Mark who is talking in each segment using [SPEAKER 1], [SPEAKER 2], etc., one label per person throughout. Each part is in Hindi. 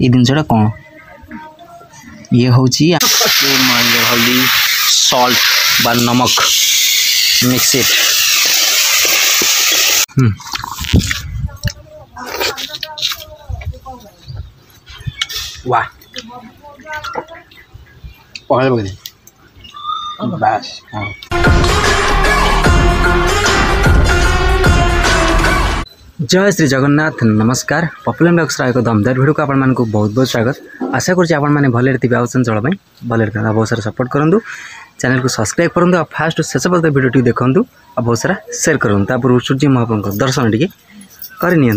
[SPEAKER 1] ये जिनसा कौन ये हूँ हल्दी सॉल्ट बा नमक मिक्स इट वाह पकड़ पकड़ बस हाँ जय श्री जगन्नाथ नमस्कार पपुलर ब्लॉग्स एक दमदार वीडियो को आपण को बहुत बहुत स्वागत आशा करें भले थे चंचल भले बहुत सारा सपोर्ट करूँ चैनल को सब्सक्राइब करूँ और फास्ट शेष पर्यटन वीडियो टी देखूँ और बहुत सारा शेयर करूँ तापर सूर्य महाप्रभु दर्शन टी करनी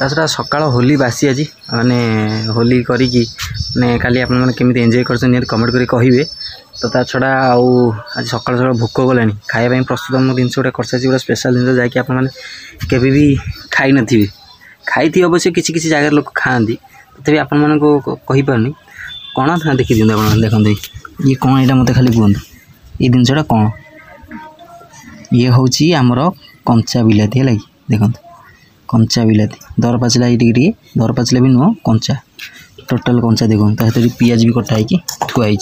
[SPEAKER 1] सकाळ होली बासी आज माने होली करी माने काली आपण माने केमिति एंजॉय करछन कमेंट करी कहिबे तो ता छड़ा आउ आज सकाळ सकाळ भूख गलानी खाया ପାଇଁ प्रस्तुत हम दिन गोटे करसा गोटे स्पेशल दिन जाकि आपण माने केबे भी खाई नथिबे खाई अवश्य किसी किसी जगह लोक खाआंती तथापि आपण माने को कहि पारनी कोन था देखि दिन आपण देखन ये कोन एटा मते खाली कहन ये दिनसटा कोन ये होची हमर कंचा बिलाती है लगी देखन कंचा बिलाती दर पाचिला ये दर पाचिला भी नुह कंचा टोटाल कंचा देखो तो पियाज भी कटा कि थुआई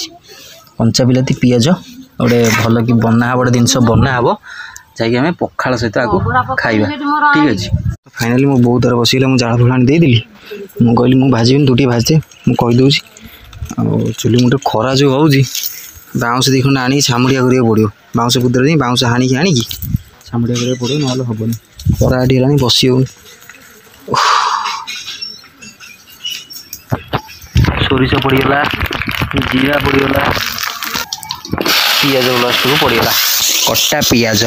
[SPEAKER 1] कंचा बिलाती पियाज गोटे भल कि बना गोटे जिनस बना हे जैक आम पखाड़ सहित आगे खाइबा ठीक अच्छे फाइनाली मो बहुत दर बसगला मुझे झाड़ फुलाणी देदेली मुझे कहली मुझे भाजी दुटी भाजे मुझे कहीदे चुली मुझे खरा जो हो बाउंस दी खंड आनी छामुड़िया करा पड़ो बाउंस पुतर दी बाउंस हाणी आनिकी छामुड़िया करा पड़ो ना हेनी खरा आटी है बसी हो सोरिष पड़गला जीरा पड़गला पियाज लास्ट को पड़गला कटा पियाज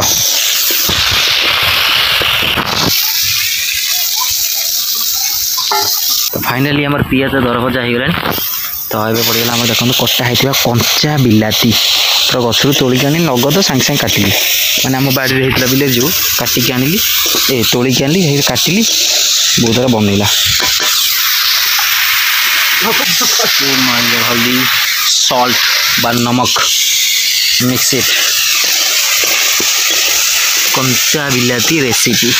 [SPEAKER 1] तो फाइनाली आम पियाज दर भजा हो गला तो ये पड़गला आम देखो कटा होता कंचा बिलाती तो गचर तोलिक आनी नगद सांगे सांगे काटिली मैंने आम बाड़ी होता बिले जो काटिक आनिली ए तोलिक आनिली काटिली बहुत सारा बनइला हल्दी सॉल्ट बा नमक मिक्स इट कंचा बिलाती रेसिपी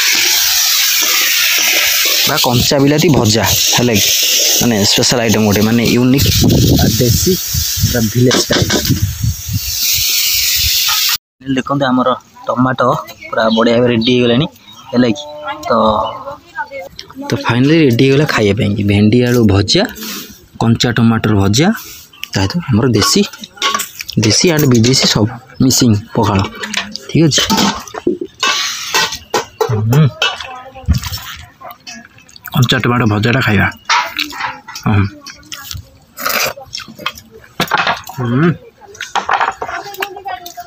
[SPEAKER 1] बा कंचा बिलाती भजा है माने स्पेशल आइटम गोटे माने यूनिक देसी विलेज स्टाइल देखो आमर टमाटो पूरा बढ़िया रेडी हो गला तो फाइनली रेडी हो गला खाइए भेंडी आलू भजा कंचा टमाटर भजा तो आमर देसी देसी एंड विदेशी सब मिसिंग पखाड़ ठीक अच्छे कंचा टमाटर भजाटा खाइबा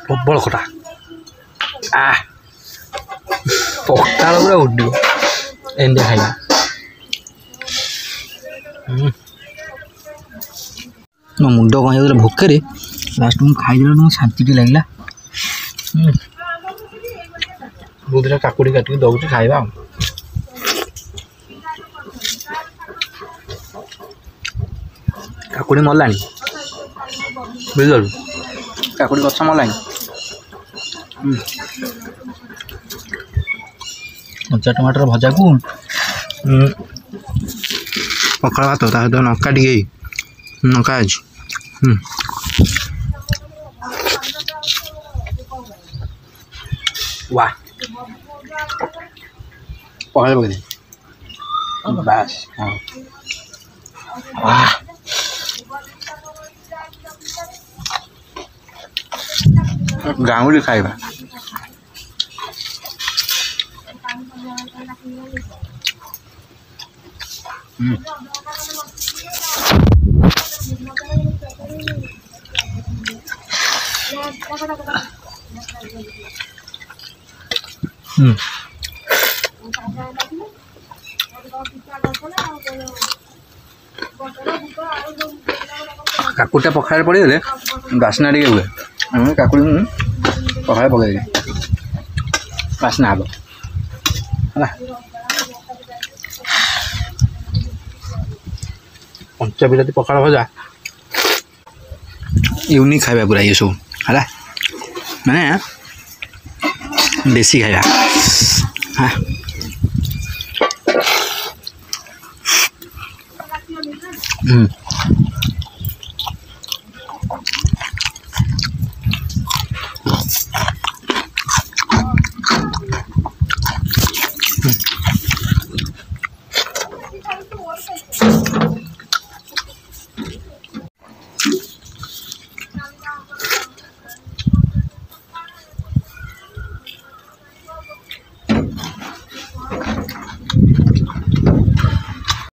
[SPEAKER 1] प्रबल खटा पखाड़ पूरा उड्ड एंड खाइबा मो मुंड कहीं जाता भोकर लास्ट मुझे खाईदेला तुम शांति लगला बहुत काकुड़ी काटिक दौर खाइबा काकुड़ी मरला बुझल काकुड़ी गछ मरला कंचा टमाटर भजा को पखाड़ भात सहित नका टे नका आज वाह पकड़ पकड़ बस हाँ वाह गाँवली खाइबा काकुटा पखाड़ पड़े बासना टे हुए काकुड़ी पखाड़ पकड़ बासना हम है कंचा बिलाती पखाड़ भजा यूनिक खाइबा पूरा ये सब है मैंने देसी खाइबा हाँ